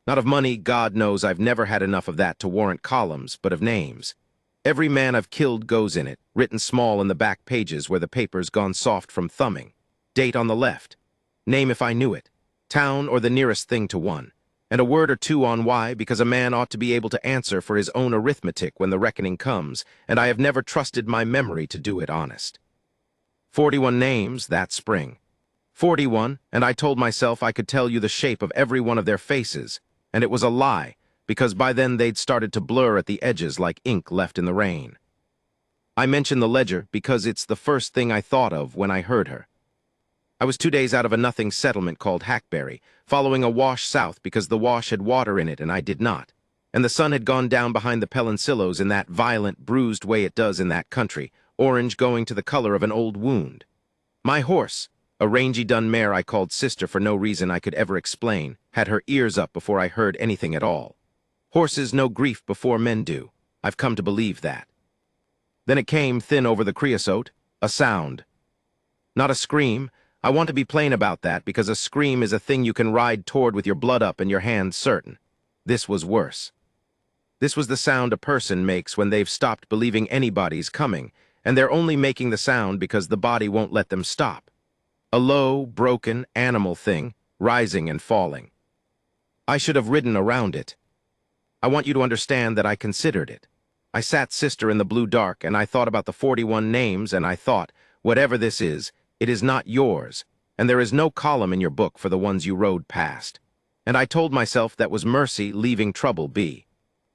Not of money, God knows I've never had enough of that to warrant columns, but of names. Every man I've killed goes in it, written small in the back pages where the paper's gone soft from thumbing. Date on the left. Name if I knew it. Town or the nearest thing to one. And a word or two on why, because a man ought to be able to answer for his own arithmetic when the reckoning comes, and I have never trusted my memory to do it honest. 41 names that spring. 41, and I told myself I could tell you the shape of every one of their faces, and it was a lie, because by then they'd started to blur at the edges like ink left in the rain. I mention the ledger because it's the first thing I thought of when I heard her. I was 2 days out of a nothing settlement called Hackberry, following a wash south because the wash had water in it and I did not, and the sun had gone down behind the Pelinsillos in that violent, bruised way it does in that country, orange going to the color of an old wound. My horse, a rangy dun mare I called Sister for no reason I could ever explain, had her ears up before I heard anything at all. Horses know grief before men do. I've come to believe that. Then it came, thin over the creosote, a sound. Not a scream. I want to be plain about that because a scream is a thing you can ride toward with your blood up and your hands certain. This was worse. This was the sound a person makes when they've stopped believing anybody's coming, and they're only making the sound because the body won't let them stop. A low, broken, animal thing, rising and falling. I should have ridden around it. I want you to understand that I considered it. I sat Sister in the blue dark, and I thought about the 41 names, and I thought, whatever this is, it is not yours, and there is no column in your book for the ones you rode past. And I told myself that was mercy leaving trouble be.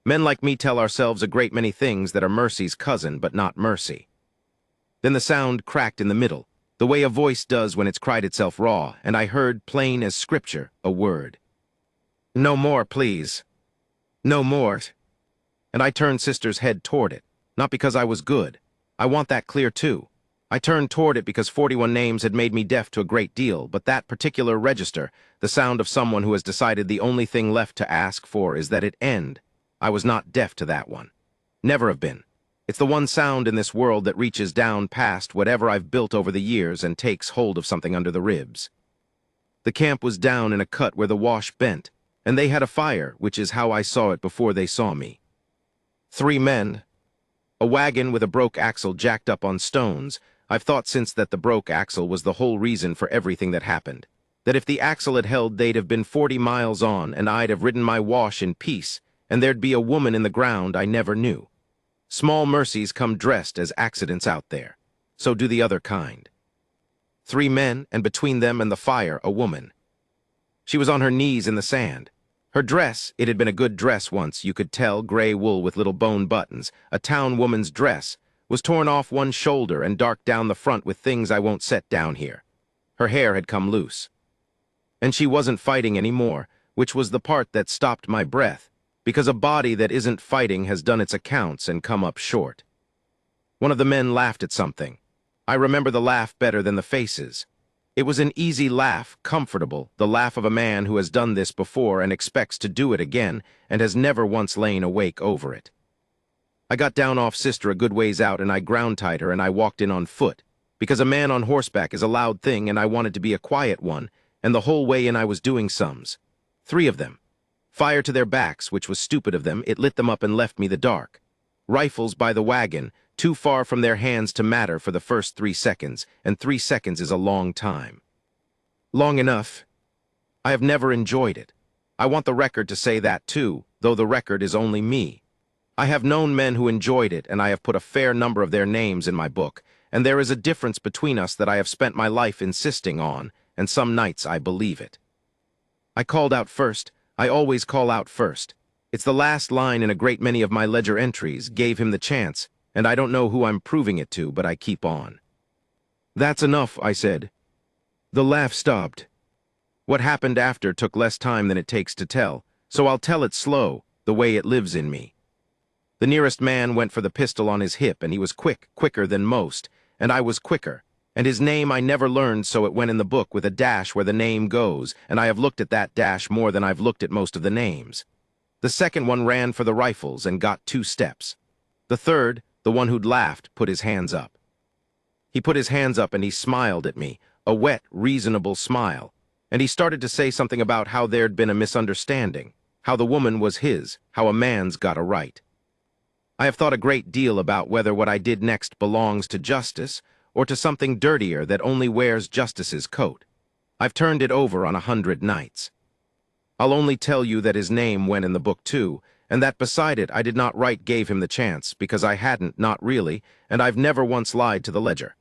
Men like me tell ourselves a great many things that are mercy's cousin, but not mercy. Then the sound cracked in the middle, the way a voice does when it's cried itself raw, and I heard, plain as scripture, a word. No more, please. No more. And I turned Sister's head toward it, not because I was good. I want that clear too. I turned toward it because 41 names had made me deaf to a great deal, but that particular register, the sound of someone who has decided the only thing left to ask for is that it end. I was not deaf to that one. Never have been. It's the one sound in this world that reaches down past whatever I've built over the years and takes hold of something under the ribs. The camp was down in a cut where the wash bent, and they had a fire, which is how I saw it before they saw me. 3 men. A wagon with a broke axle jacked up on stones. I've thought since that the broke axle was the whole reason for everything that happened. That if the axle had held, they'd have been 40 miles on, and I'd have ridden my wash in peace, and there'd be a woman in the ground I never knew. Small mercies come dressed as accidents out there. So do the other kind. 3 men, and between them and the fire, a woman. She was on her knees in the sand. Her dress, it had been a good dress once, you could tell, gray wool with little bone buttons, a town woman's dress, was torn off one shoulder and dark down the front with things I won't set down here. Her hair had come loose. And she wasn't fighting anymore, which was the part that stopped my breath, because a body that isn't fighting has done its accounts and come up short. One of the men laughed at something. I remember the laugh better than the faces. It was an easy laugh, comfortable, the laugh of a man who has done this before and expects to do it again and has never once lain awake over it. I got down off Sister a good ways out and I ground-tied her and I walked in on foot, because a man on horseback is a loud thing and I wanted to be a quiet one, and the whole way in I was doing sums. 3 of them. Fire to their backs, which was stupid of them, it lit them up and left me the dark. Rifles by the wagon, too far from their hands to matter for the first 3 seconds, and 3 seconds is a long time. Long enough. I have never enjoyed it. I want the record to say that too, though the record is only me. I have known men who enjoyed it, and I have put a fair number of their names in my book, and there is a difference between us that I have spent my life insisting on, and some nights I believe it. I called out first. I always call out first. It's the last line in a great many of my ledger entries, gave him the chance, and I don't know who I'm proving it to, but I keep on. That's enough, I said. The laugh stopped. What happened after took less time than it takes to tell, so I'll tell it slow, the way it lives in me. The nearest man went for the pistol on his hip, and he was quicker than most, and I was quicker, and his name I never learned, so it went in the book with a dash where the name goes, and I have looked at that dash more than I've looked at most of the names. The second one ran for the rifles and got 2 steps. The third, the one who'd laughed, put his hands up. He put his hands up and he smiled at me, a wet, reasonable smile, and he started to say something about how there'd been a misunderstanding, how the woman was his, how a man's got a right. I have thought a great deal about whether what I did next belongs to justice or to something dirtier that only wears justice's coat. I've turned it over on 100 nights. I'll only tell you that his name went in the book too, and that beside it I did not write gave him the chance, because I hadn't, not really, and I've never once lied to the ledger.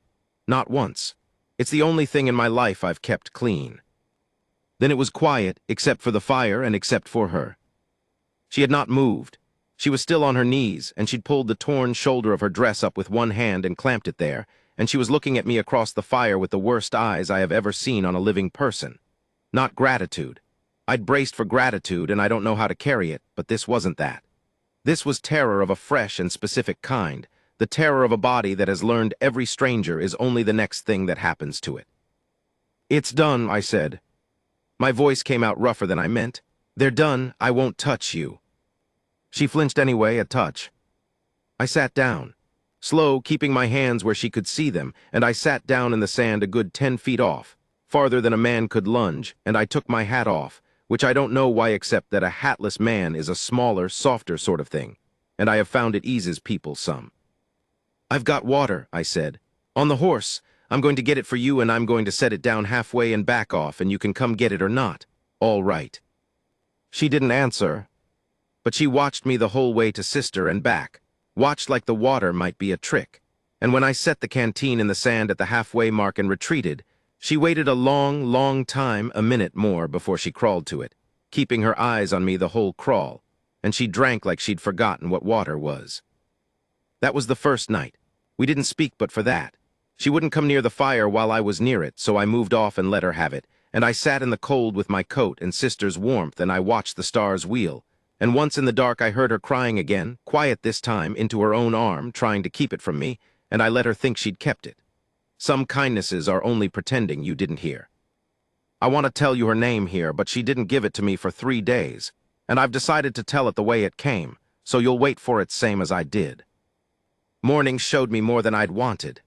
Not once. It's the only thing in my life I've kept clean. Then it was quiet, except for the fire and except for her. She had not moved. She was still on her knees, and she'd pulled the torn shoulder of her dress up with one hand and clamped it there, and she was looking at me across the fire with the worst eyes I have ever seen on a living person. Not gratitude. I'd braced for gratitude, and I don't know how to carry it, but this wasn't that. This was terror of a fresh and specific kind, the terror of a body that has learned every stranger is only the next thing that happens to it. "It's done," I said. My voice came out rougher than I meant. "They're done. I won't touch you." She flinched anyway, a touch. I sat down, slow, keeping my hands where she could see them, and I sat down in the sand a good 10 feet off, farther than a man could lunge, and I took my hat off, which I don't know why except that a hatless man is a smaller, softer sort of thing, and I have found it eases people some. "I've got water," I said. "On the horse. I'm going to get it for you, and I'm going to set it down halfway and back off, and you can come get it or not. All right." She didn't answer, but she watched me the whole way to sister and back, watched like the water might be a trick, and when I set the canteen in the sand at the halfway mark and retreated, she waited a long, long time, a minute more, before she crawled to it, keeping her eyes on me the whole crawl, and she drank like she'd forgotten what water was. That was the first night. We didn't speak but for that. She wouldn't come near the fire while I was near it, so I moved off and let her have it, and I sat in the cold with my coat and sister's warmth, and I watched the stars wheel, and once in the dark I heard her crying again, quiet this time, into her own arm, trying to keep it from me, and I let her think she'd kept it. Some kindnesses are only pretending you didn't hear. I want to tell you her name here, but she didn't give it to me for 3 days, and I've decided to tell it the way it came, so you'll wait for it same as I did. Morning showed me more than I'd wanted.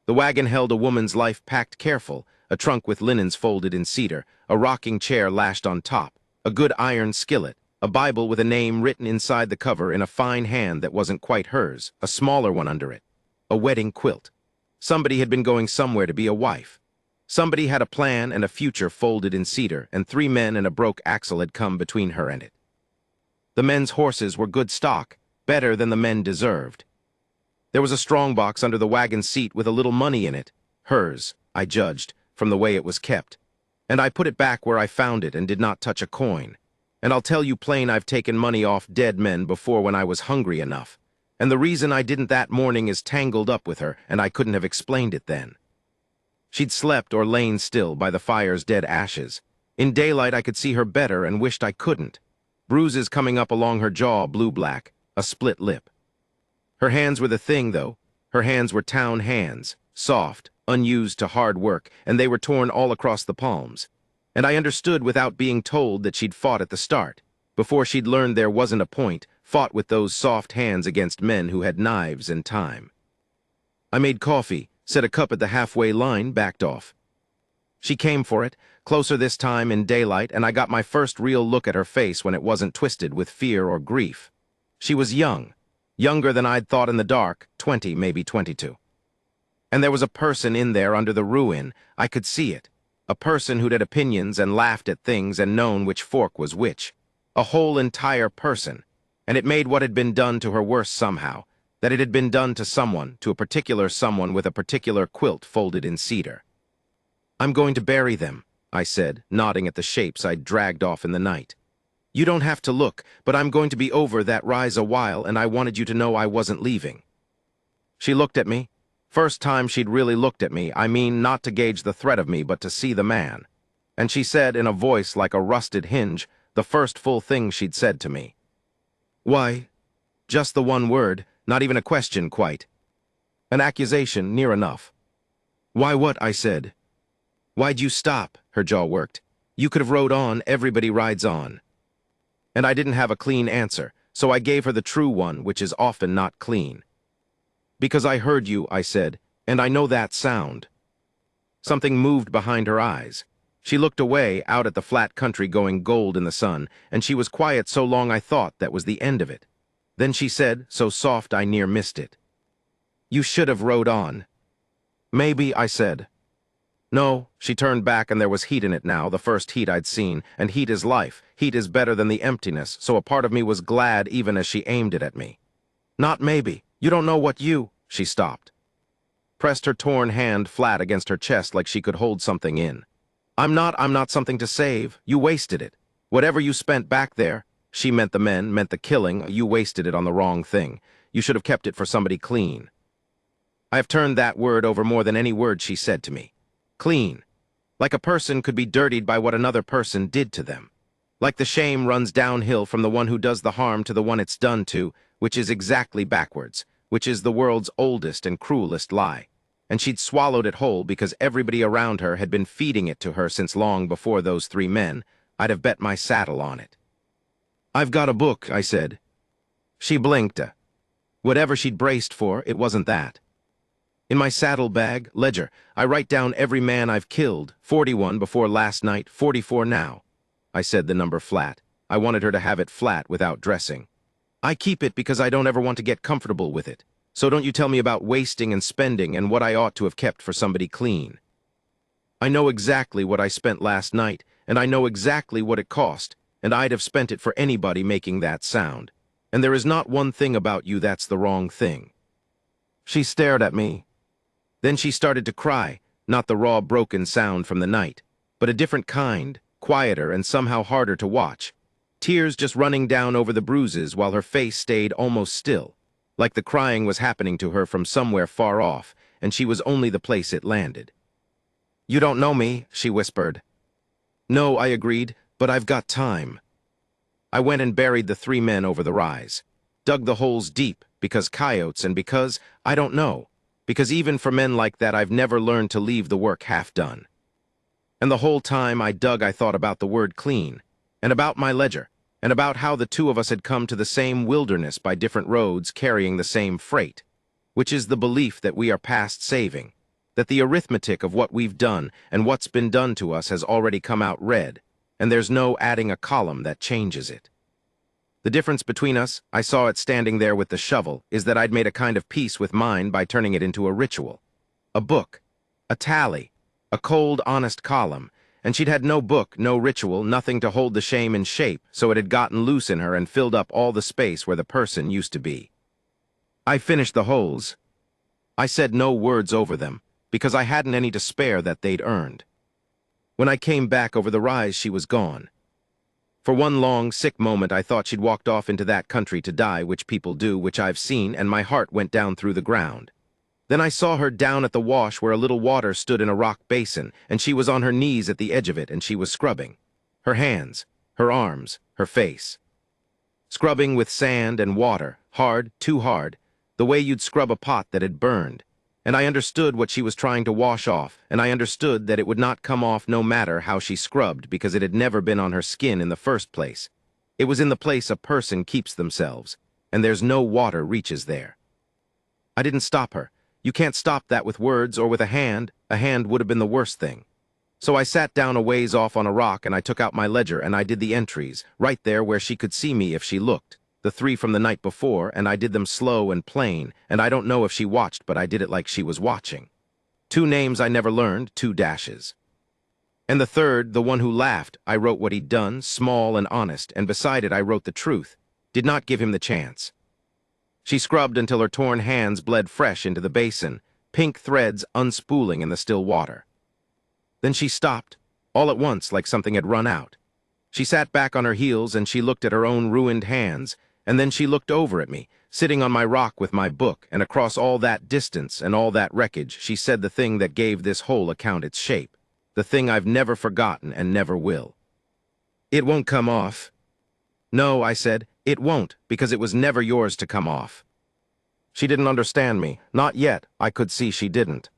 The wagon held a woman's life packed careful, a trunk with linens folded in cedar, a rocking chair lashed on top, a good iron skillet, a Bible with a name written inside the cover in a fine hand that wasn't quite hers, a smaller one under it, a wedding quilt. Somebody had been going somewhere to be a wife. Somebody had a plan and a future folded in cedar, and 3 men and a broke axle had come between her and it. The men's horses were good stock, better than the men deserved. There was a strong box under the wagon seat with a little money in it, hers, I judged, from the way it was kept, and I put it back where I found it and did not touch a coin. And I'll tell you plain, I've taken money off dead men before when I was hungry enough, and the reason I didn't that morning is tangled up with her, and I couldn't have explained it then. She'd slept or lain still by the fire's dead ashes. In daylight I could see her better and wished I couldn't. Bruises coming up along her jaw, blue-black, a split lip. Her hands were the thing, though. Her hands were town hands, soft, unused to hard work, and they were torn all across the palms. And I understood without being told that she'd fought at the start, before she'd learned there wasn't a point, fought with those soft hands against men who had knives and time. I made coffee, set a cup at the halfway line, backed off. She came for it, closer this time in daylight, and I got my first real look at her face when it wasn't twisted with fear or grief. She was young. Younger than I'd thought in the dark, 20, maybe 22. And there was a person in there under the ruin. I could see it. A person who'd had opinions and laughed at things and known which fork was which. A whole entire person. And it made what had been done to her worse somehow. That it had been done to someone, to a particular someone with a particular quilt folded in cedar. "I'm going to bury them," I said, nodding at the shapes I'd dragged off in the night. "You don't have to look, but I'm going to be over that rise a while, and I wanted you to know I wasn't leaving." She looked at me. First time she'd really looked at me, I mean not to gauge the threat of me, but to see the man. And she said in a voice like a rusted hinge, the first full thing she'd said to me. "Why?" Just the one word, not even a question quite. An accusation, near enough. "Why what?" I said. "Why'd you stop?" Her jaw worked. "You could have rode on, everybody rides on." And I didn't have a clean answer, so I gave her the true one, which is often not clean. "Because I heard you," I said, "and I know that sound." Something moved behind her eyes. She looked away, out at the flat country going gold in the sun, and she was quiet so long I thought that was the end of it. Then she said, so soft I near missed it, "You should have rode on." "Maybe," I said. "No," she turned back, and there was heat in it now, the first heat I'd seen, and heat is life. Heat is better than the emptiness, so a part of me was glad even as she aimed it at me. "Not maybe. You don't know what you—" She stopped, pressed her torn hand flat against her chest like she could hold something in. I'm not something to save. You wasted it. Whatever you spent back there," she meant the men, meant the killing, "you wasted it on the wrong thing. You should have kept it for somebody clean." I have turned that word over more than any word she said to me. Clean. Like a person could be dirtied by what another person did to them. Like the shame runs downhill from the one who does the harm to the one it's done to, which is exactly backwards, which is the world's oldest and cruelest lie. And she'd swallowed it whole because everybody around her had been feeding it to her since long before those three men. I'd have bet my saddle on it. "I've got a book," I said. She blinked. Whatever she'd braced for, it wasn't that. "In my saddlebag, ledger, I write down every man I've killed, 41 before last night, 44 now." I said the number flat. I wanted her to have it flat without dressing. "I keep it because I don't ever want to get comfortable with it. So don't you tell me about wasting and spending and what I ought to have kept for somebody clean. I know exactly what I spent last night, and I know exactly what it cost, and I'd have spent it for anybody making that sound. And there is not one thing about you that's the wrong thing." She stared at me. Then she started to cry, not the raw, broken sound from the night, but a different kind, quieter and somehow harder to watch. Tears just running down over the bruises while her face stayed almost still, like the crying was happening to her from somewhere far off, and she was only the place it landed. "You don't know me," she whispered. "No," I agreed, "but I've got time." I went and buried the three men over the rise. Dug the holes deep, because coyotes and because, I don't know, because even for men like that I've never learned to leave the work half done. And the whole time I dug I thought about the word clean, and about my ledger, and about how the two of us had come to the same wilderness by different roads carrying the same freight, which is the belief that we are past saving, that the arithmetic of what we've done and what's been done to us has already come out red, and there's no adding a column that changes it. The difference between us, I saw it standing there with the shovel, is that I'd made a kind of peace with mine by turning it into a ritual. A book, a tally, a cold, honest column, and she'd had no book, no ritual, nothing to hold the shame in shape, so it had gotten loose in her and filled up all the space where the person used to be. I finished the holes. I said no words over them, because I hadn't any to spare that they'd earned. When I came back over the rise, she was gone. For one long, sick moment, I thought she'd walked off into that country to die, which people do, which I've seen, and my heart went down through the ground. Then I saw her down at the wash where a little water stood in a rock basin, and she was on her knees at the edge of it, and she was scrubbing. Her hands, her arms, her face. Scrubbing with sand and water, hard, too hard, the way you'd scrub a pot that had burned. And I understood what she was trying to wash off, and I understood that it would not come off no matter how she scrubbed because it had never been on her skin in the first place. It was in the place a person keeps themselves, and there's no water reaches there. I didn't stop her. You can't stop that with words or with a hand. A hand would have been the worst thing. So I sat down a ways off on a rock and I took out my ledger and I did the entries, right there where she could see me if she looked. The three from the night before, and I did them slow and plain, and I don't know if she watched, but I did it like she was watching. 2 names I never learned, 2 dashes. And the third, the one who laughed, I wrote what he'd done, small and honest, and beside it I wrote the truth. Did not give him the chance. She scrubbed until her torn hands bled fresh into the basin, pink threads unspooling in the still water. Then she stopped, all at once like something had run out. She sat back on her heels and she looked at her own ruined hands, and then she looked over at me, sitting on my rock with my book, and across all that distance and all that wreckage, she said the thing that gave this whole account its shape, the thing I've never forgotten and never will. "It won't come off." "No," I said, "it won't, because it was never yours to come off." She didn't understand me. Not yet. I could see she didn't.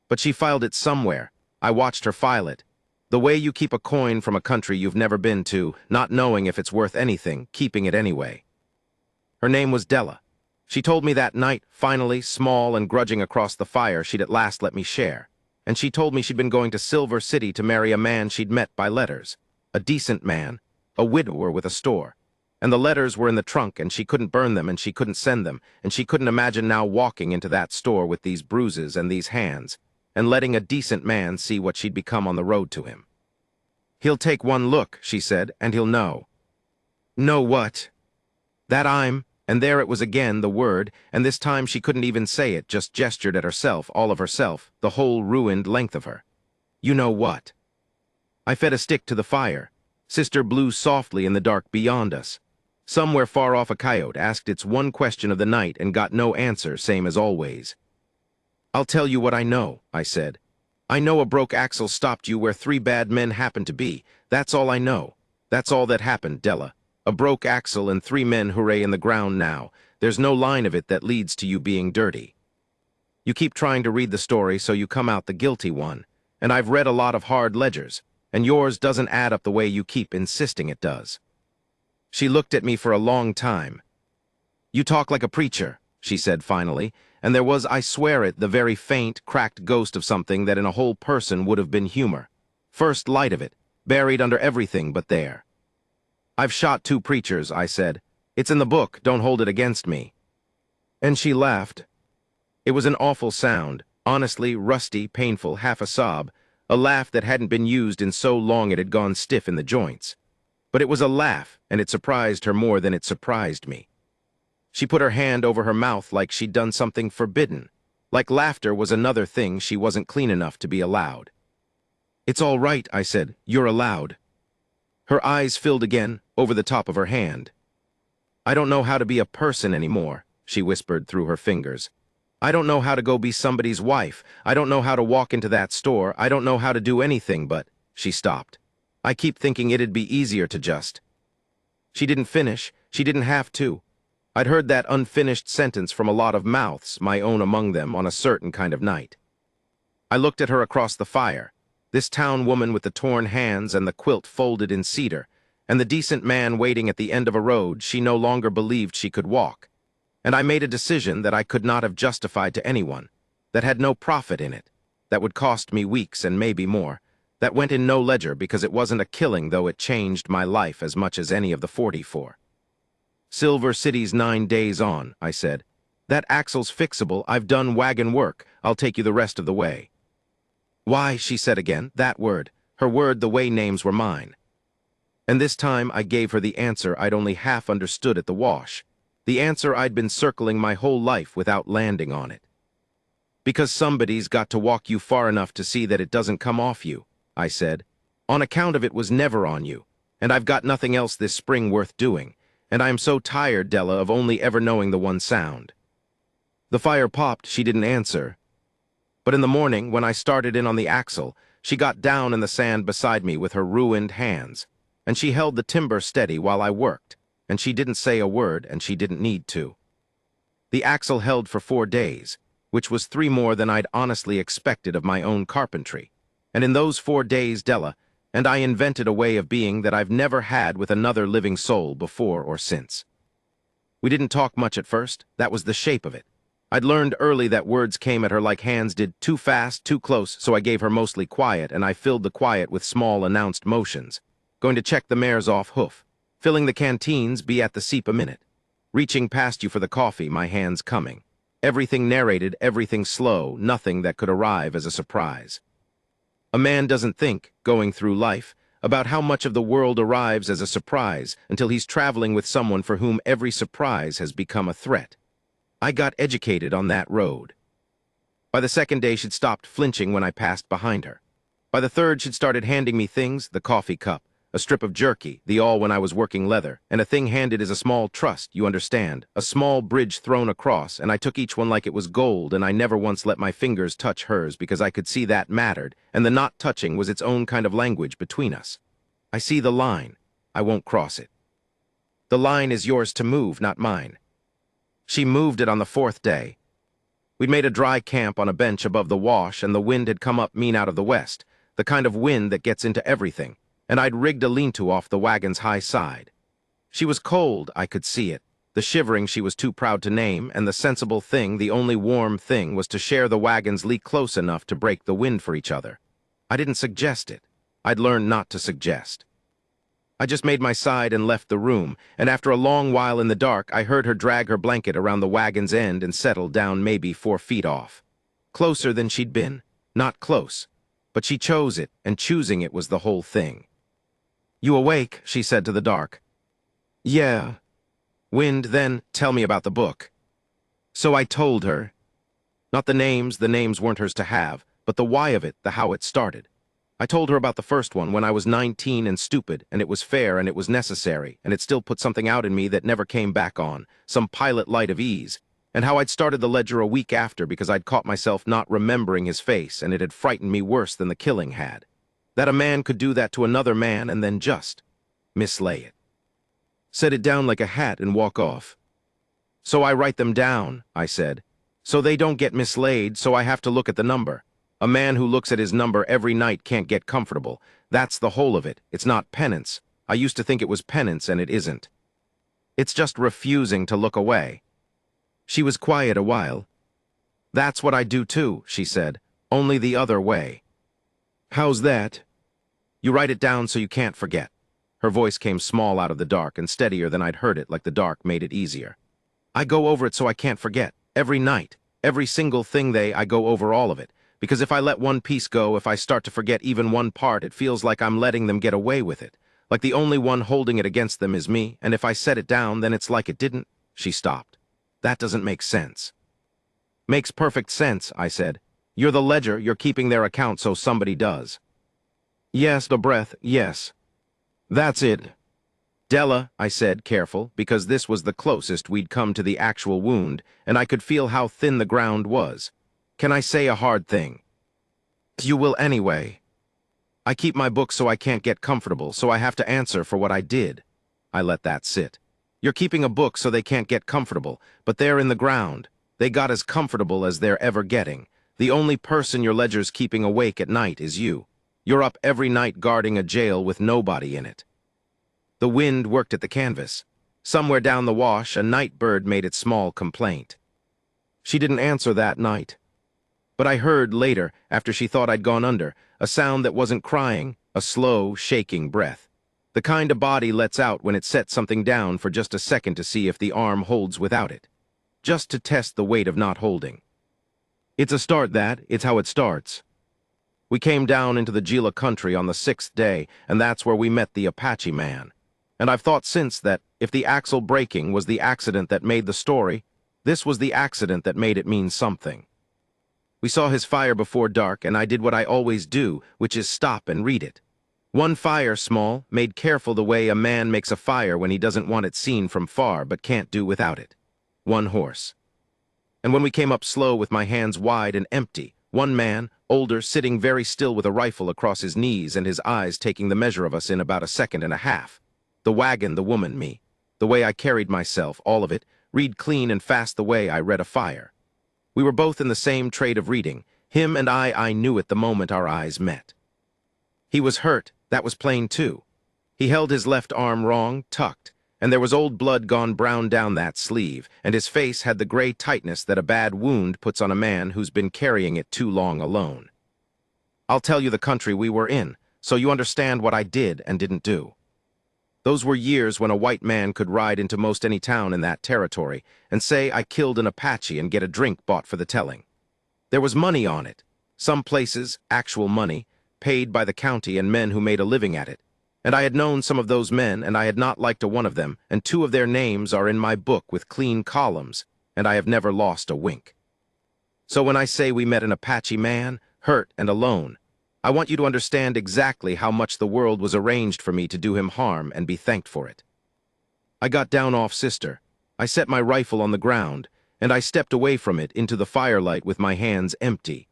But she filed it somewhere. I watched her file it. The way you keep a coin from a country you've never been to, not knowing if it's worth anything, keeping it anyway. Her name was Della. She told me that night, finally, small and grudging across the fire she'd at last let me share. and she told me she'd been going to Silver City to marry a man she'd met by letters. A decent man, a widower with a store. And the letters were in the trunk, and she couldn't burn them, and she couldn't send them, and she couldn't imagine now walking into that store with these bruises and these hands, and letting a decent man see what she'd become on the road to him. "He'll take one look," she said, "and he'll know." "Know what?" "That I'm," and there it was again, the word, and this time she couldn't even say it, just gestured at herself, all of herself, the whole ruined length of her. "You know what?" I fed a stick to the fire. Sister blew softly in the dark beyond us. Somewhere far off a coyote asked its one question of the night and got no answer, same as always. "I'll tell you what I know," I said. "I know a broke axle stopped you where 3 bad men happened to be. That's all I know. That's all that happened, Della. A broke axle and 3 men hooray in the ground now. There's no line of it that leads to you being dirty. You keep trying to read the story so you come out the guilty one, and I've read a lot of hard ledgers, and yours doesn't add up the way you keep insisting it does." She looked at me for a long time. "You talk like a preacher," she said finally, and there was, I swear it, the very faint, cracked ghost of something that in a whole person would have been humor. First light of it, buried under everything but there. "I've shot 2 preachers," I said. "It's in the book, don't hold it against me." And she laughed. It was an awful sound, honestly, rusty, painful, half a sob, a laugh that hadn't been used in so long it had gone stiff in the joints. But it was a laugh, and it surprised her more than it surprised me. She put her hand over her mouth like she'd done something forbidden, like laughter was another thing she wasn't clean enough to be allowed. "It's all right," I said. "You're allowed." Her eyes filled again, over the top of her hand. "I don't know how to be a person anymore," she whispered through her fingers. "I don't know how to go be somebody's wife. I don't know how to walk into that store. I don't know how to do anything but—" She stopped. "I keep thinking it'd be easier to just—" She didn't finish. She didn't have to. I'd heard that unfinished sentence from a lot of mouths, my own among them, on a certain kind of night. I looked at her across the fire, this town woman with the torn hands and the quilt folded in cedar, and the decent man waiting at the end of a road she no longer believed she could walk. And I made a decision that I could not have justified to anyone, that had no profit in it, that would cost me weeks and maybe more, that went in no ledger because it wasn't a killing, though it changed my life as much as any of the 44. "Silver City's 9 days on," I said. "That axle's fixable. I've done wagon work. I'll take you the rest of the way." "Why," she said again, that word, her word the way names were mine. And this time I gave her the answer I'd only half understood at the wash, the answer I'd been circling my whole life without landing on it. "Because somebody's got to walk you far enough to see that it doesn't come off you," I said. "On account of it was never on you, and I've got nothing else this spring worth doing, and I am so tired, Della, of only ever knowing the one sound." The fire popped, she didn't answer. But in the morning, when I started in on the axle, she got down in the sand beside me with her ruined hands, and she held the timber steady while I worked, and she didn't say a word, and she didn't need to. The axle held for 4 days, which was 3 more than I'd honestly expected of my own carpentry. And in those 4 days, Della, and I invented a way of being that I've never had with another living soul before or since. We didn't talk much at first. That was the shape of it. I'd learned early that words came at her like hands did, too fast, too close, so I gave her mostly quiet, and I filled the quiet with small announced motions. Going to check the mare's off hoof. Filling the canteens, be at the seep a minute. Reaching past you for the coffee, my hands coming. Everything narrated, everything slow, nothing that could arrive as a surprise. A man doesn't think, going through life, about how much of the world arrives as a surprise until he's traveling with someone for whom every surprise has become a threat. I got educated on that road. By the 2nd day, she'd stopped flinching when I passed behind her. By the 3rd, she'd started handing me things, the coffee cup, a strip of jerky, the all when I was working leather, and a thing handed as a small trust, you understand, a small bridge thrown across, and I took each one like it was gold, and I never once let my fingers touch hers because I could see that mattered, and the not touching was its own kind of language between us. I see the line. I won't cross it. The line is yours to move, not mine. She moved it on the 4th day. We'd made a dry camp on a bench above the wash, and the wind had come up mean out of the west, the kind of wind that gets into everything, and I'd rigged a lean-to off the wagon's high side. She was cold, I could see it, The shivering she was too proud to name, and the sensible thing, the only warm thing, was to share the wagon's leak close enough to break the wind for each other. I didn't suggest it. I'd learned not to suggest. I just made my side and left the room, and after a long while in the dark, I heard her drag her blanket around the wagon's end and settle down maybe 4 feet off. Closer than she'd been. Not close. But she chose it, and choosing it was the whole thing. "You awake?" she said to the dark. "Yeah." "Wind, then tell me about the book." So I told her. Not the names weren't hers to have, but the why of it, the how it started. I told her about the first one when I was 19 and stupid, and it was fair and it was necessary, and it still put something out in me that never came back on, some pilot light of ease, and how I'd started the ledger a week after because I'd caught myself not remembering his face, and it had frightened me worse than the killing had. That a man could do that to another man and then just mislay it. Set it down like a hat and walk off. "So I write them down," I said. "So they don't get mislaid, so I have to look at the number. A man who looks at his number every night can't get comfortable. That's the whole of it. It's not penance. I used to think it was penance, and it isn't. It's just refusing to look away." She was quiet a while. "That's what I do too," she said, "only the other way." "How's that?" "You write it down so you can't forget." Her voice came small out of the dark and steadier than I'd heard it, like the dark made it easier. "I go over it so I can't forget. Every night. Every single thing I go over all of it. Because if I let one piece go, if I start to forget even one part, it feels like I'm letting them get away with it. Like the only one holding it against them is me, and if I set it down, then it's like it didn't." She stopped. "That doesn't make sense." "Makes perfect sense," I said. "You're the ledger, you're keeping their account so somebody does." "Yes, the breath, yes. That's it." "Della," I said, careful, because this was the closest we'd come to the actual wound, and I could feel how thin the ground was. "Can I say a hard thing?" "You will anyway." "I keep my books so I can't get comfortable, so I have to answer for what I did." I let that sit. "You're keeping a book so they can't get comfortable, but they're in the ground. They got as comfortable as they're ever getting. The only person your ledger's keeping awake at night is you. You're up every night guarding a jail with nobody in it." The wind worked at the canvas. Somewhere down the wash, a night bird made its small complaint. She didn't answer that night. But I heard later, after she thought I'd gone under, a sound that wasn't crying, a slow, shaking breath. The kind a body lets out when it sets something down for just a second to see if the arm holds without it. Just to test the weight of not holding. It's a start, it's how it starts. We came down into the Gila country on the 6th day, and that's where we met the Apache man. And I've thought since that, if the axle breaking was the accident that made the story, this was the accident that made it mean something. We saw his fire before dark, and I did what I always do, which is stop and read it. One fire, small, made careful the way a man makes a fire when he doesn't want it seen from far but can't do without it. One horse. And when we came up slow with my hands wide and empty, one man, older, sitting very still with a rifle across his knees and his eyes taking the measure of us in about a second and a half. The wagon, the woman, me. The way I carried myself, all of it, read clean and fast the way I read a fire. We were both in the same trade of reading. Him and I knew it the moment our eyes met. He was hurt, that was plain too. He held his left arm wrong, tucked, and there was old blood gone brown down that sleeve, and his face had the gray tightness that a bad wound puts on a man who's been carrying it too long alone. I'll tell you the country we were in, so you understand what I did and didn't do. Those were years when a white man could ride into most any town in that territory and say I killed an Apache and get a drink bought for the telling. There was money on it. Some places, actual money, paid by the county and men who made a living at it. And I had known some of those men, and I had not liked a one of them, and 2 of their names are in my book with clean columns, and I have never lost a wink. So when I say we met an Apache man, hurt and alone, I want you to understand exactly how much the world was arranged for me to do him harm and be thanked for it. I got down off Sister. I set my rifle on the ground, and I stepped away from it into the firelight with my hands empty.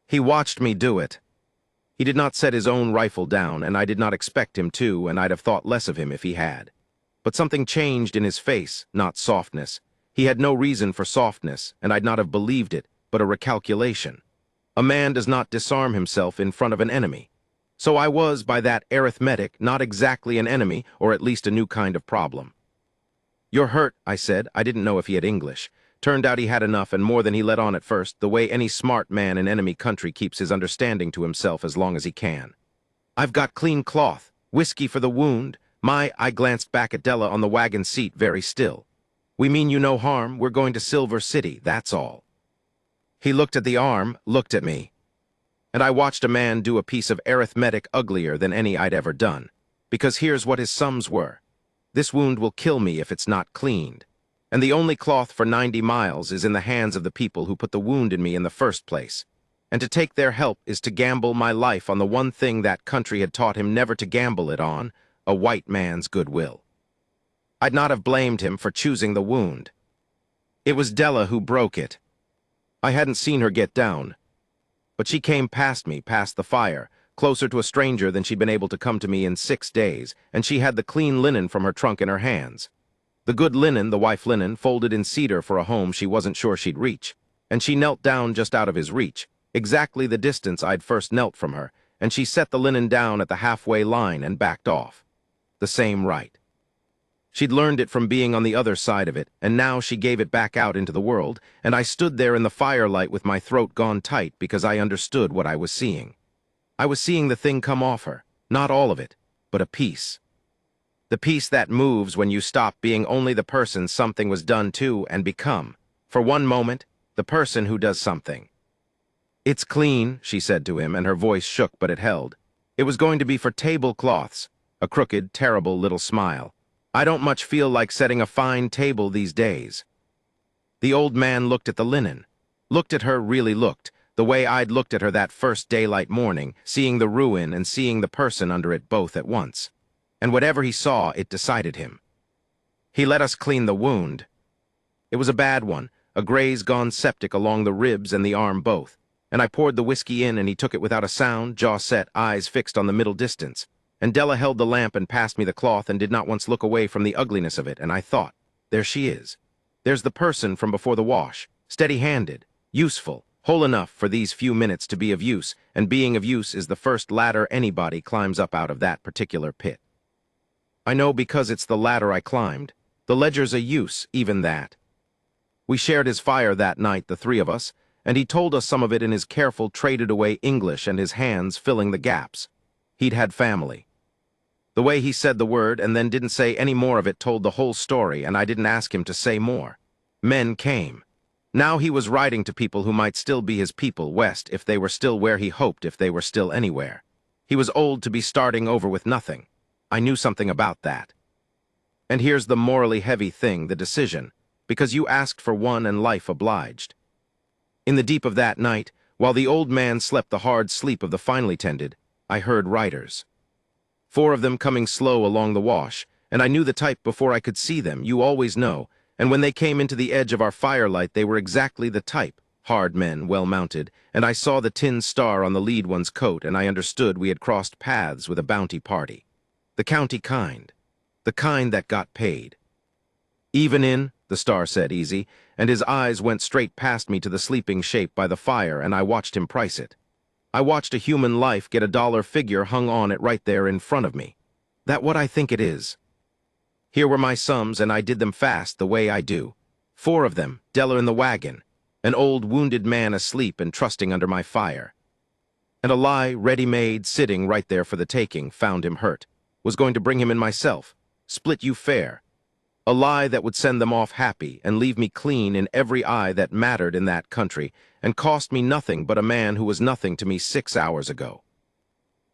He watched me do it. He did not set his own rifle down, and I did not expect him to, and I'd have thought less of him if he had. But something changed in his face, not softness. He had no reason for softness, and I'd not have believed it, but a recalculation. A man does not disarm himself in front of an enemy. So I was, by that arithmetic, not exactly an enemy, or at least a new kind of problem. "You're hurt," I said. I didn't know if he had English. Turned out he had enough and more than he let on at first, the way any smart man in enemy country keeps his understanding to himself as long as he can. "I've got clean cloth. Whiskey for the wound. I glanced back at Della on the wagon seat, very still. "We mean you no harm. We're going to Silver City, that's all." He looked at the arm, looked at me. And I watched a man do a piece of arithmetic uglier than any I'd ever done. Because here's what his sums were. This wound will kill me if it's not cleaned. And the only cloth for 90 miles is in the hands of the people who put the wound in me in the first place. And to take their help is to gamble my life on the one thing that country had taught him never to gamble it on, a white man's goodwill. I'd not have blamed him for choosing the wound. It was Della who broke it. I hadn't seen her get down. But she came past me, past the fire, closer to a stranger than she'd been able to come to me in 6 days, and she had the clean linen from her trunk in her hands. The good linen, the wife linen, folded in cedar for a home she wasn't sure she'd reach, and she knelt down just out of his reach, exactly the distance I'd first knelt from her, and she set the linen down at the halfway line and backed off. The same right. She'd learned it from being on the other side of it, and now she gave it back out into the world, and I stood there in the firelight with my throat gone tight because I understood what I was seeing. I was seeing the thing come off her, not all of it, but a piece. The piece that moves when you stop being only the person something was done to and become, for one moment, the person who does something. "It's clean," she said to him, and her voice shook, but it held. "It was going to be for tablecloths," a crooked, terrible little smile. "I don't much feel like setting a fine table these days." The old man looked at the linen. Looked at her, really looked, the way I'd looked at her that first daylight morning, seeing the ruin and seeing the person under it both at once. And whatever he saw, it decided him. He let us clean the wound. It was a bad one, a graze gone septic along the ribs and the arm both, and I poured the whiskey in and he took it without a sound, jaw set, eyes fixed on the middle distance. And Della held the lamp and passed me the cloth and did not once look away from the ugliness of it, and I thought, there she is. There's the person from before the wash, steady-handed, useful, whole enough for these few minutes to be of use, and being of use is the first ladder anybody climbs up out of that particular pit. I know because it's the ladder I climbed. The ledger's a use, even that. We shared his fire that night, the three of us, and he told us some of it in his careful, traded-away English and his hands filling the gaps. He'd had family. The way he said the word and then didn't say any more of it told the whole story, and I didn't ask him to say more. Men came. Now he was writing to people who might still be his people west if they were still where he hoped, if they were still anywhere. He was old to be starting over with nothing. I knew something about that. And here's the morally heavy thing, the decision, because you asked for one and life obliged. In the deep of that night, while the old man slept the hard sleep of the finely tended, I heard riders. 4 of them coming slow along the wash, and I knew the type before I could see them, you always know, and when they came into the edge of our firelight they were exactly the type, hard men, well mounted, and I saw the tin star on the lead one's coat, and I understood we had crossed paths with a bounty party. The county kind. The kind that got paid. "Even in," the star said easy, and his eyes went straight past me to the sleeping shape by the fire, and I watched him price it. I watched a human life get a dollar figure hung on it right there in front of me. That what I think it is. Here were my sums, and I did them fast, the way I do. 4 of them, Della in the wagon, an old wounded man asleep and trusting under my fire. And a lie, ready-made, sitting right there for the taking, found him hurt. Was going to bring him in myself, split you fair. A lie that would send them off happy and leave me clean in every eye that mattered in that country, and cost me nothing but a man who was nothing to me 6 hours ago.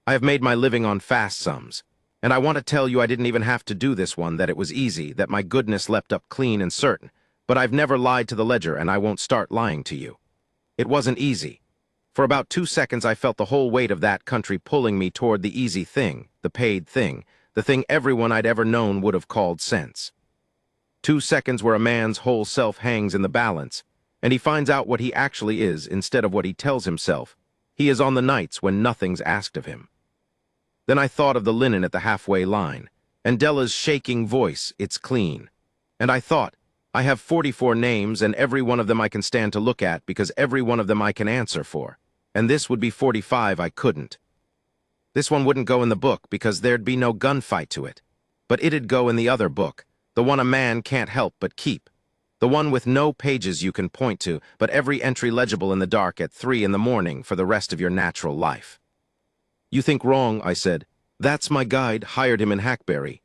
I have made my living on fast sums, and I want to tell you I didn't even have to do this one, that it was easy, that my goodness leapt up clean and certain, but I've never lied to the ledger and I won't start lying to you. It wasn't easy. For about 2 seconds I felt the whole weight of that country pulling me toward the easy thing, the paid thing, the thing everyone I'd ever known would have called sense. 2 seconds where a man's whole self hangs in the balance, and he finds out what he actually is instead of what he tells himself. He is on the nights when nothing's asked of him. Then I thought of the linen at the halfway line, and Della's shaking voice, "It's clean." And I thought, I have 44 names, and every one of them I can stand to look at because every one of them I can answer for. And this would be 45 I couldn't. This one wouldn't go in the book because there'd be no gunfight to it. But it'd go in the other book, The one a man can't help but keep. The one with no pages you can point to, but every entry legible in the dark at 3 in the morning for the rest of your natural life. You think wrong, I said. That's my guide, hired him in Hackberry.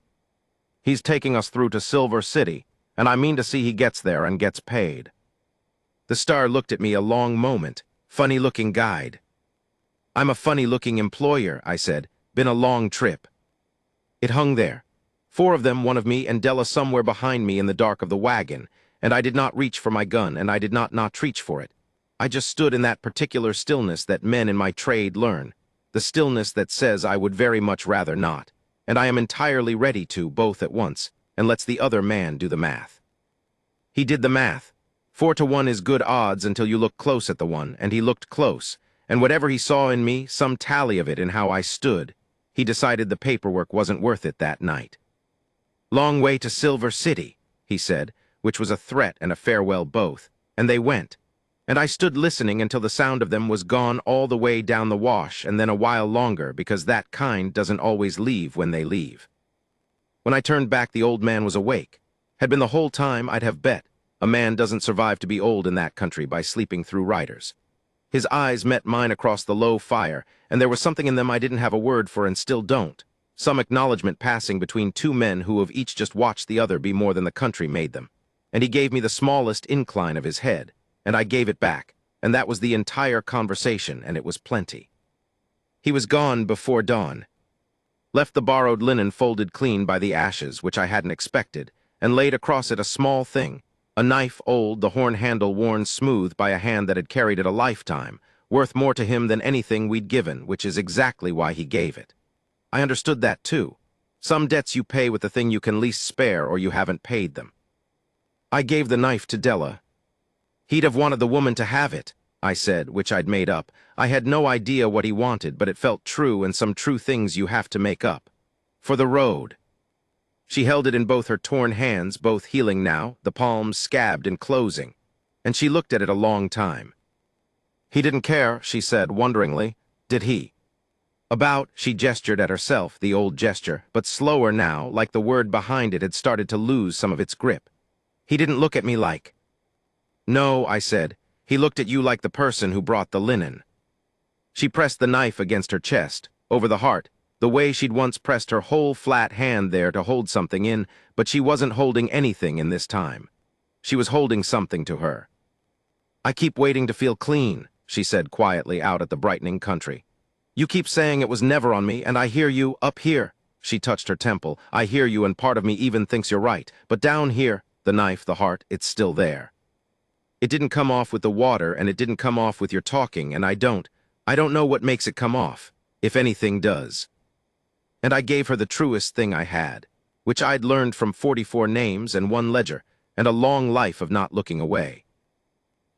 He's taking us through to Silver City, and I mean to see he gets there and gets paid. The star looked at me a long moment. Funny-looking guide. I'm a funny-looking employer, I said. Been a long trip. It hung there. 4 of them, one of me, and Della somewhere behind me in the dark of the wagon, and I did not reach for my gun, and I did not reach for it. I just stood in that particular stillness that men in my trade learn, the stillness that says I would very much rather not, and I am entirely ready to, both at once, and lets the other man do the math. He did the math. 4 to 1 is good odds until you look close at the one, and he looked close, and whatever he saw in me, some tally of it in how I stood, he decided the paperwork wasn't worth it that night. Long way to Silver City, he said, which was a threat and a farewell both, and they went. And I stood listening until the sound of them was gone all the way down the wash, and then a while longer, because that kind doesn't always leave when they leave. When I turned back, the old man was awake. Had been the whole time, I'd have bet. A man doesn't survive to be old in that country by sleeping through riders. His eyes met mine across the low fire, and there was something in them I didn't have a word for and still don't. Some acknowledgement passing between 2 men who have each just watched the other be more than the country made them. And he gave me the smallest incline of his head, and I gave it back, and that was the entire conversation, and it was plenty. He was gone before dawn. Left the borrowed linen folded clean by the ashes, which I hadn't expected, and laid across it a small thing, a knife old, the horn handle worn smooth by a hand that had carried it a lifetime, worth more to him than anything we'd given, which is exactly why he gave it. I understood that, too. Some debts you pay with the thing you can least spare or you haven't paid them. I gave the knife to Della. He'd have wanted the woman to have it, I said, which I'd made up. I had no idea what he wanted, but it felt true, and some true things you have to make up. For the road. She held it in both her torn hands, both healing now, the palms scabbed and closing, and she looked at it a long time. He didn't care, she said wonderingly. Did he? About, she gestured at herself, the old gesture, but slower now, like the word behind it had started to lose some of its grip. He didn't look at me like. No, I said. He looked at you like the person who brought the linen. She pressed the knife against her chest, over the heart, the way she'd once pressed her whole flat hand there to hold something in, but she wasn't holding anything in this time. She was holding something to her. I keep waiting to feel clean, she said quietly out at the brightening country. You keep saying it was never on me, and I hear you up here. She touched her temple. I hear you, and part of me even thinks you're right. But down here, the knife, the heart, it's still there. It didn't come off with the water, and it didn't come off with your talking, and I don't know what makes it come off, if anything does. And I gave her the truest thing I had, which I'd learned from 44 names and 1 ledger, and a long life of not looking away.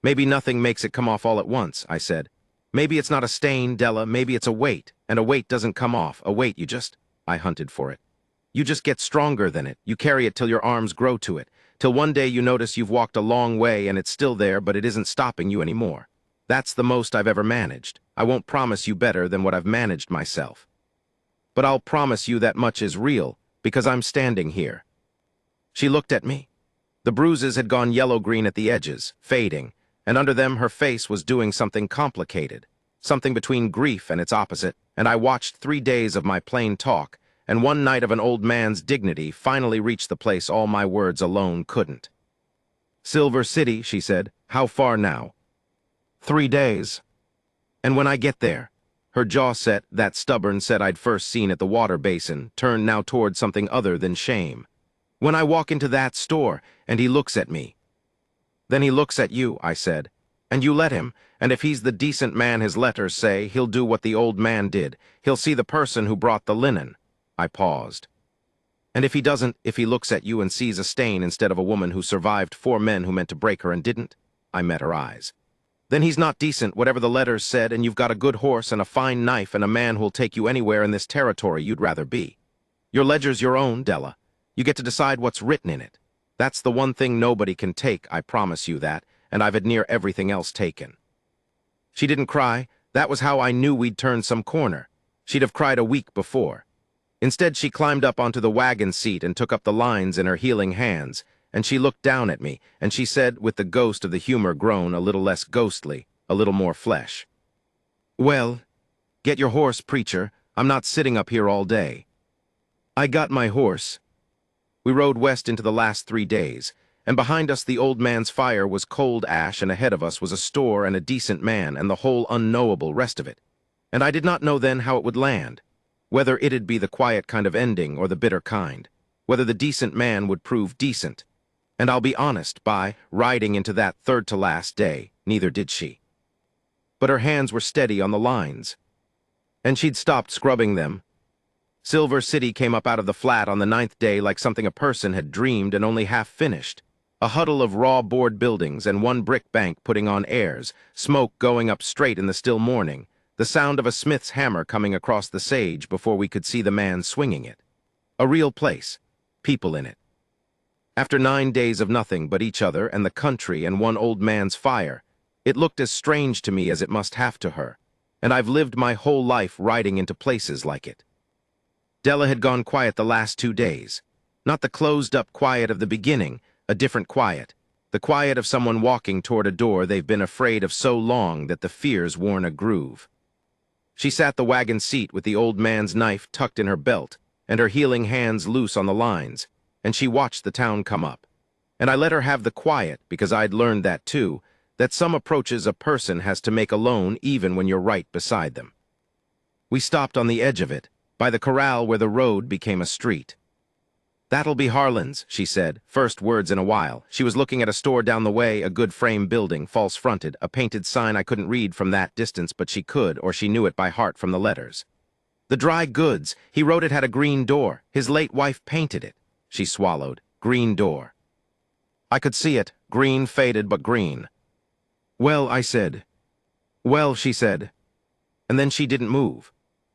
Maybe nothing makes it come off all at once, I said. Maybe it's not a stain, Della, maybe it's a weight, and a weight doesn't come off. A weight, I hunted for it. You just get stronger than it. You carry it till your arms grow to it, till one day you notice you've walked a long way and it's still there, but it isn't stopping you anymore. That's the most I've ever managed. I won't promise you better than what I've managed myself. But I'll promise you that much is real, because I'm standing here. She looked at me. The bruises had gone yellow-green at the edges, fading, and under them her face was doing something complicated, something between grief and its opposite, and I watched 3 days of my plain talk, and 1 night of an old man's dignity finally reached the place all my words alone couldn't. Silver City, she said. How far now? 3 days. And when I get there, her jaw set, that stubborn set I'd first seen at the water basin, turned now toward something other than shame. When I walk into that store, and he looks at me. Then he looks at you, I said, and you let him, and if he's the decent man his letters say, he'll do what the old man did. He'll see the person who brought the linen. I paused. And if he doesn't, if he looks at you and sees a stain instead of a woman who survived 4 men who meant to break her and didn't, I met her eyes. Then he's not decent, whatever the letters said, and you've got a good horse and a fine knife and a man who'll take you anywhere in this territory you'd rather be. Your ledger's your own, Della. You get to decide what's written in it. That's the one thing nobody can take, I promise you that, and I've had near everything else taken. She didn't cry. That was how I knew we'd turned some corner. She'd have cried a week before. Instead, she climbed up onto the wagon seat and took up the lines in her healing hands, and she looked down at me, and she said, with the ghost of the humor grown a little less ghostly, a little more flesh, "Well, get your horse, preacher. I'm not sitting up here all day." I got my horse. We rode west into the last 3 days, and behind us the old man's fire was cold ash, and ahead of us was a store and a decent man and the whole unknowable rest of it. And I did not know then how it would land, whether it'd be the quiet kind of ending or the bitter kind, whether the decent man would prove decent. And I'll be honest, by riding into that third-to-last day, neither did she. But her hands were steady on the lines, and she'd stopped scrubbing them. Silver City came up out of the flat on the 9th day like something a person had dreamed and only half finished. A huddle of raw board buildings and one brick bank putting on airs, smoke going up straight in the still morning, the sound of a smith's hammer coming across the sage before we could see the man swinging it. A real place, people in it. After 9 days of nothing but each other and the country and one old man's fire, it looked as strange to me as it must have to her, and I've lived my whole life riding into places like it. Della had gone quiet the last 2 days. Not the closed-up quiet of the beginning, a different quiet. The quiet of someone walking toward a door they've been afraid of so long that the fear's worn a groove. She sat the wagon seat with the old man's knife tucked in her belt and her healing hands loose on the lines, and she watched the town come up. And I let her have the quiet because I'd learned that too, that some approaches a person has to make alone even when you're right beside them. We stopped on the edge of it, by the corral where the road became a street. "That'll be Harlan's," she said, first words in a while. She was looking at a store down the way, a good frame building, false-fronted, a painted sign I couldn't read from that distance, but she could, or she knew it by heart from the letters. "The dry goods. He wrote it had a green door. His late wife painted it." She swallowed. "Green door." I could see it, green, faded, but green. "Well," I said. "Well," she said. And then she didn't move.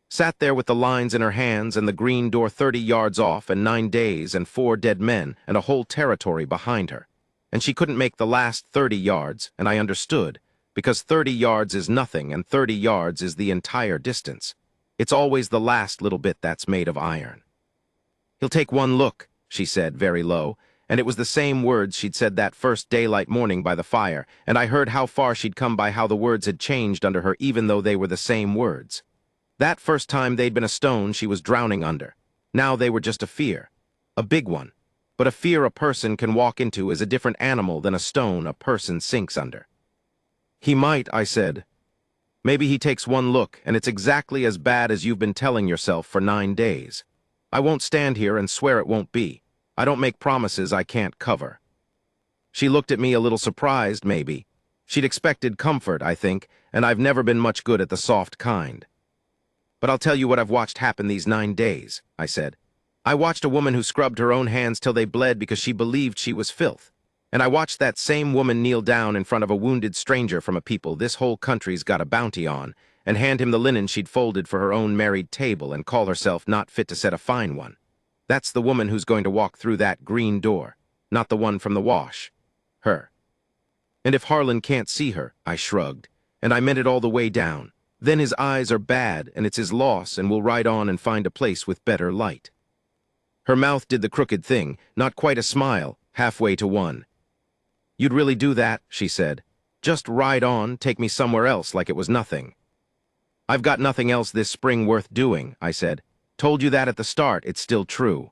Sat there with the lines in her hands and the green door 30 yards off and 9 days and 4 dead men and a whole territory behind her. And she couldn't make the last 30 yards, and I understood, because 30 yards is nothing and 30 yards is the entire distance. It's always the last little bit that's made of iron. "He'll take one look," she said, very low, and it was the same words she'd said that first daylight morning by the fire, and I heard how far she'd come by how the words had changed under her even though they were the same words. That first time they'd been a stone she was drowning under. Now they were just a fear. A big one. But a fear a person can walk into is a different animal than a stone a person sinks under. "He might," I said. "Maybe he takes one look, and it's exactly as bad as you've been telling yourself for 9 days. I won't stand here and swear it won't be. I don't make promises I can't cover." She looked at me a little surprised, maybe. She'd expected comfort, I think, and I've never been much good at the soft kind. "But I'll tell you what I've watched happen these 9 days, I said. "I watched a woman who scrubbed her own hands till they bled because she believed she was filth. And I watched that same woman kneel down in front of a wounded stranger from a people this whole country's got a bounty on, and hand him the linen she'd folded for her own married table and call herself not fit to set a fine one. That's the woman who's going to walk through that green door, not the one from the wash. Her. And if Harlan can't see her," I shrugged, and I meant it all the way down, "then his eyes are bad and it's his loss and we'll ride on and find a place with better light." Her mouth did the crooked thing, not quite a smile, halfway to one. "You'd really do that," she said. "Just ride on, take me somewhere else like it was nothing." "I've got nothing else this spring worth doing," I said. "Told you that at the start, it's still true."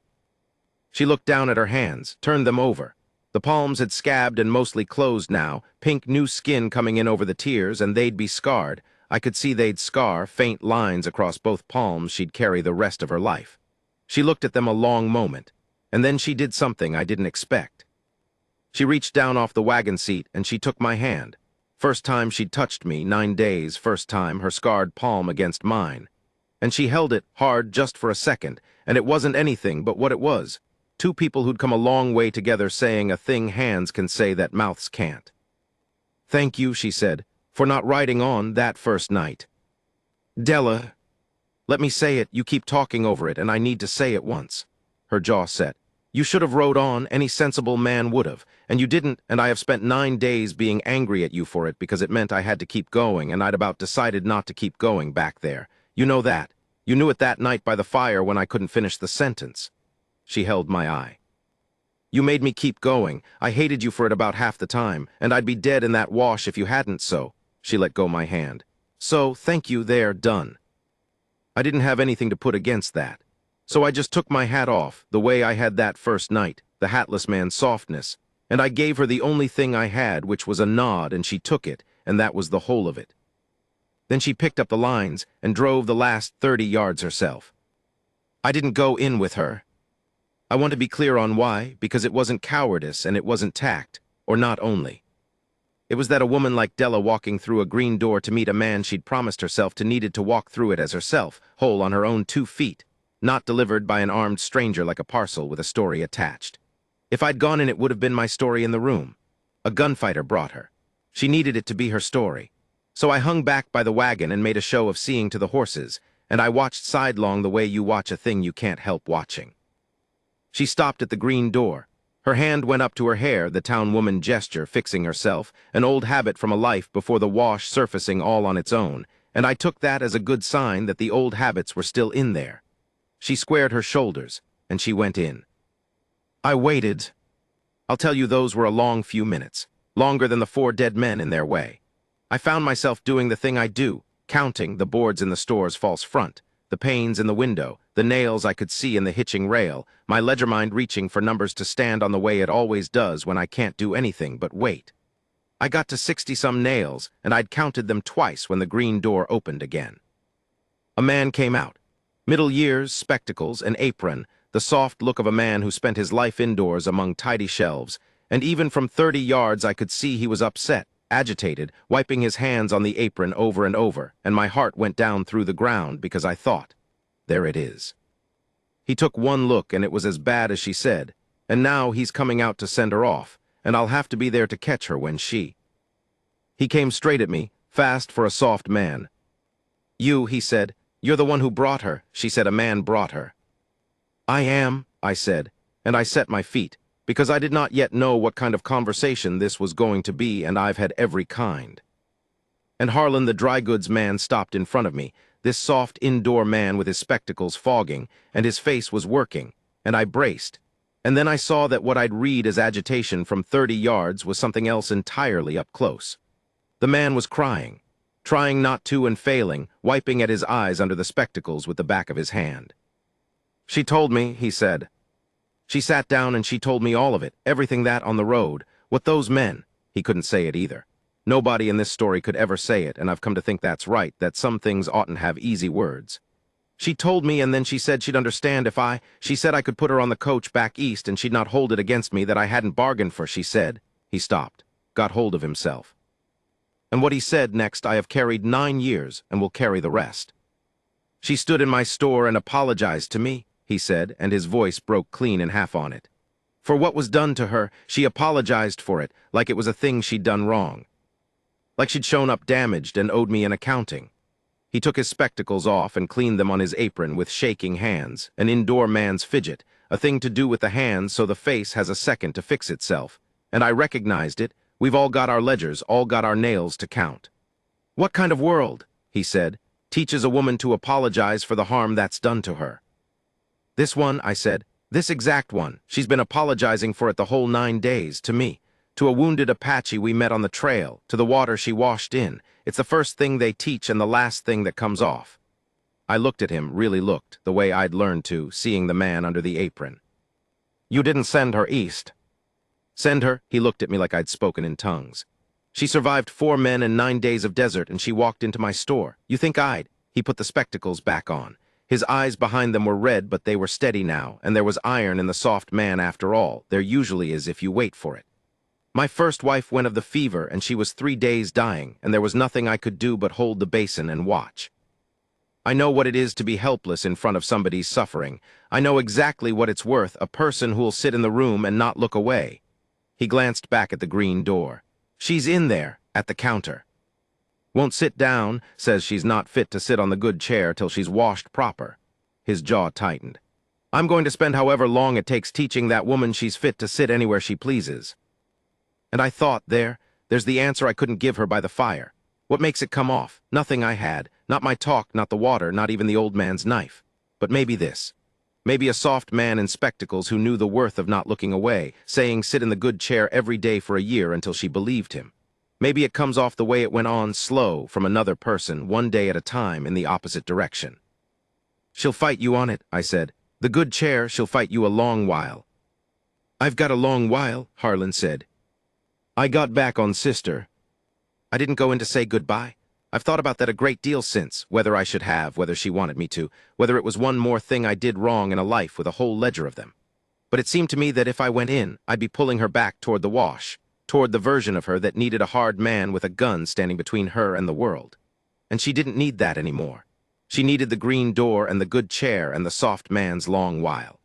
She looked down at her hands, turned them over. The palms had scabbed and mostly closed now, pink new skin coming in over the tears, and they'd be scarred. I could see they'd scar, faint lines across both palms she'd carry the rest of her life. She looked at them a long moment, and then she did something I didn't expect. She reached down off the wagon seat and she took my hand. First time she'd touched me, 9 days, first time her scarred palm against mine. And she held it hard just for a second, and it wasn't anything but what it was. 2 people who'd come a long way together saying a thing hands can say that mouths can't. "Thank you," she said, "for not riding on that first night. Della, let me say it, you keep talking over it, and I need to say it once." Her jaw set. "You should have rode on, any sensible man would have, and you didn't, and I have spent 9 days being angry at you for it because it meant I had to keep going, and I'd about decided not to keep going back there. You know that. You knew it that night by the fire when I couldn't finish the sentence. She held my eye. You made me keep going. I hated you for it about half the time, and I'd be dead in that wash if you hadn't so. She let go my hand. So, thank you, there, done. I didn't have anything to put against that. So I just took my hat off, the way I had that first night, the hatless man's softness, and I gave her the only thing I had, which was a nod, and she took it, and that was the whole of it. Then she picked up the lines and drove the last 30 yards herself. I didn't go in with her. I want to be clear on why, because it wasn't cowardice and it wasn't tact, or not only. It was that a woman like Della walking through a green door to meet a man she'd promised herself to needed to walk through it as herself, whole on her own 2 feet, not delivered by an armed stranger like a parcel with a story attached. If I'd gone in, it would have been my story in the room. A gunfighter brought her. She needed it to be her story. So I hung back by the wagon and made a show of seeing to the horses, and I watched sidelong the way you watch a thing you can't help watching. She stopped at the green door. Her hand went up to her hair, the town woman gesture, fixing herself, an old habit from a life before the wash surfacing all on its own, and I took that as a good sign that the old habits were still in there. She squared her shoulders, and she went in. I waited. I'll tell you, those were a long few minutes, longer than the 4 dead men in their way. I found myself doing the thing I do, counting the boards in the store's false front, the panes in the window, the nails I could see in the hitching rail, my ledger mind reaching for numbers to stand on the way it always does when I can't do anything but wait. I got to 60-some nails, and I'd counted them twice when the green door opened again. A man came out. Middle years, spectacles, an apron, the soft look of a man who spent his life indoors among tidy shelves, and even from 30 yards I could see he was upset, agitated, wiping his hands on the apron over and over, and my heart went down through the ground because I thought, there it is. He took one look and it was as bad as she said, and now he's coming out to send her off, and I'll have to be there to catch her when she... He came straight at me, fast for a soft man. You, he said, you're the one who brought her. She said a man brought her. I am, I said, and I set my feet, because I did not yet know what kind of conversation this was going to be, and I've had every kind. And Harlan, the dry goods man, stopped in front of me, this soft indoor man with his spectacles fogging, and his face was working, and I braced. And then I saw that what I'd read as agitation from 30 yards was something else entirely up close. The man was crying, trying not to and failing, wiping at his eyes under the spectacles with the back of his hand. She told me, he said. She sat down and she told me all of it, everything that on the road, what those men, he couldn't say it either. Nobody in this story could ever say it, and I've come to think that's right, that some things oughtn't have easy words. She told me, and then she said she'd understand if she said I could put her on the coach back east and she'd not hold it against me that I hadn't bargained for, she said. He stopped, got hold of himself. And what he said next I have carried 9 years and will carry the rest. She stood in my store and apologized to me, he said, and his voice broke clean in half on it. For what was done to her, she apologized for it, like it was a thing she'd done wrong. Like she'd shown up damaged and owed me an accounting. He took his spectacles off and cleaned them on his apron with shaking hands, an indoor man's fidget, a thing to do with the hands so the face has a second to fix itself. And I recognized it. We've all got our ledgers, all got our nails to count. What kind of world, he said, teaches a woman to apologize for the harm that's done to her? This one, I said, this exact one. She's been apologizing for it the whole 9 days, to me, to a wounded Apache we met on the trail, to the water she washed in. It's the first thing they teach and the last thing that comes off. I looked at him, really looked, the way I'd learned to, seeing the man under the apron. You didn't send her east. Send her? He looked at me like I'd spoken in tongues. She survived 4 men and 9 days of desert, and she walked into my store. You think I'd? He put the spectacles back on. His eyes behind them were red, but they were steady now, and there was iron in the soft man after all. There usually is if you wait for it. My first wife went of the fever, and she was 3 days dying, and there was nothing I could do but hold the basin and watch. I know what it is to be helpless in front of somebody's suffering. I know exactly what it's worth, a person who'll sit in the room and not look away. He glanced back at the green door. She's in there, at the counter. Won't sit down, says she's not fit to sit on the good chair till she's washed proper. His jaw tightened. I'm going to spend however long it takes teaching that woman she's fit to sit anywhere she pleases. And I thought, there's the answer I couldn't give her by the fire. What makes it come off? Nothing I had, Not my talk, not the water, not even the old man's knife. But maybe this. Maybe a soft man in spectacles who knew the worth of not looking away, saying sit in the good chair every day for a year until she believed him. Maybe it comes off the way it went on, slow, from another person, one day at a time, in the opposite direction. She'll fight you on it, I said. The good chair, she'll fight you a long while. I've got a long while, Harlan said. I got back on sister. I didn't go in to say goodbye. I've thought about that a great deal since, whether I should have, whether she wanted me to, whether it was one more thing I did wrong in a life with a whole ledger of them. But it seemed to me that if I went in, I'd be pulling her back toward the wash, toward the version of her that needed a hard man with a gun standing between her and the world. And she didn't need that anymore. She needed the green door and the good chair and the soft man's long while.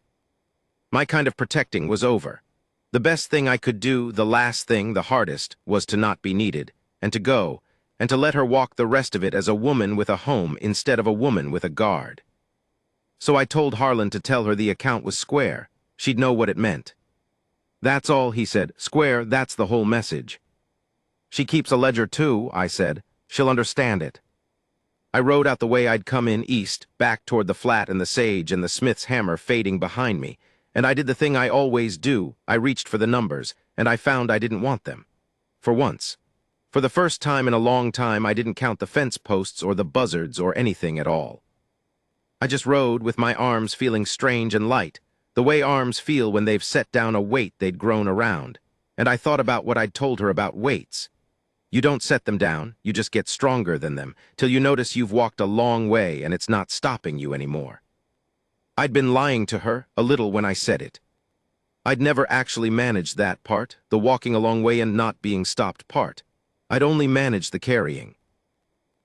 My kind of protecting was over. The best thing I could do, the last thing, the hardest, was to not be needed, and to go, and to let her walk the rest of it as a woman with a home instead of a woman with a guard. So I told Harlan to tell her the account was square. She'd know what it meant. That's all, he said. Square, that's the whole message. She keeps a ledger too, I said. She'll understand it. I rode out the way I'd come in east, back toward the flat and the sage and the smith's hammer fading behind me, and I did the thing I always do. I reached for the numbers, and I found I didn't want them. For once. For the first time in a long time, I didn't count the fence posts or the buzzards or anything at all. I just rode with my arms feeling strange and light, the way arms feel when they've set down a weight they'd grown around, and I thought about what I'd told her about weights. You don't set them down, you just get stronger than them, till you notice you've walked a long way and it's not stopping you anymore. I'd been lying to her a little when I said it. I'd never actually managed that part, the walking a long way and not being stopped part. I'd only managed the carrying.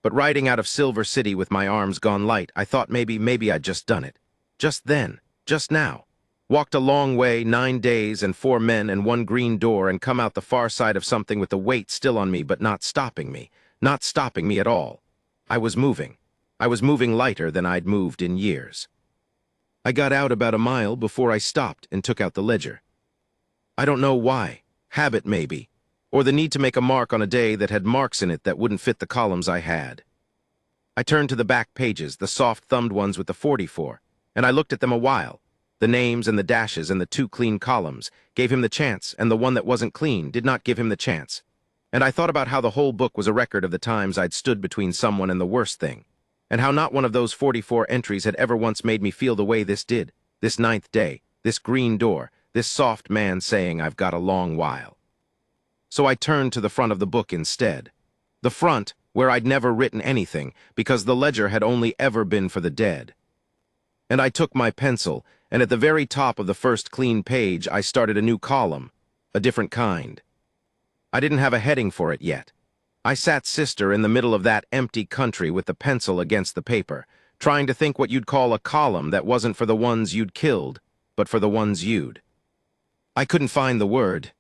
But riding out of Silver City with my arms gone light, I thought maybe I'd just done it. Just then, just now. Walked a long way, 9 days and 4 men and 1 green door and come out the far side of something with the weight still on me but not stopping me. Not stopping me at all. I was moving. I was moving lighter than I'd moved in years. I got out about a mile before I stopped and took out the ledger. I don't know why. Habit maybe. Or the need to make a mark on a day that had marks in it that wouldn't fit the columns I had. I turned to the back pages, the soft-thumbed ones with the 44, and I looked at them a while. The names and the dashes and the 2 clean columns gave him the chance, and the one that wasn't clean did not give him the chance. And I thought about how the whole book was a record of the times I'd stood between someone and the worst thing, and how not one of those 44 entries had ever once made me feel the way this did, this 9th day, this green door, this soft man saying I've got a long while. So I turned to the front of the book instead. The front, where I'd never written anything, because the ledger had only ever been for the dead. And I took my pencil, and at the very top of the first clean page, I started a new column, a different kind. I didn't have a heading for it yet. I sat sister in the middle of that empty country with the pencil against the paper, trying to think what you'd call a column that wasn't for the ones you'd killed, but for the ones you'd. I couldn't find the word.